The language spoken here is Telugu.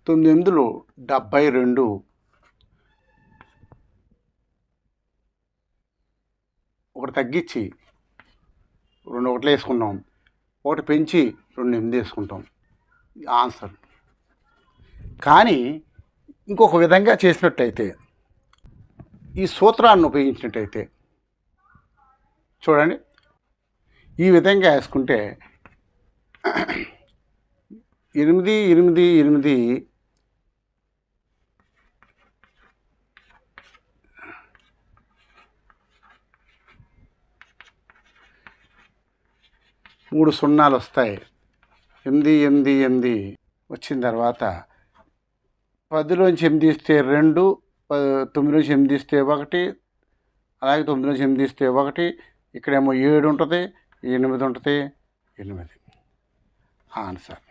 9 72 ఒకటి తగ్గించి 2 ఒకట్లు వేసుకున్నాం, ఒకటి పెంచి 2 8 వేసుకుంటాం. ఆన్సర్. కానీ ఇంకొక విధంగా చేసినట్టయితే, ఈ సూత్రాన్ని ఉపయోగించినట్టయితే చూడండి, ఈ విధంగా వేసుకుంటే 8 8 8 3 సున్నాలు వస్తాయి. 8 8 8 వచ్చిన తర్వాత 10లోంచి 8 తీస్తే 2, 9లోంచి 8 తీస్తే 1, అలాగే 9లోంచి 8 తీస్తే 1, ఇక్కడేమో 7 ఉంటుంది, 8 ఉంటుంది, 8. ఆన్సర్.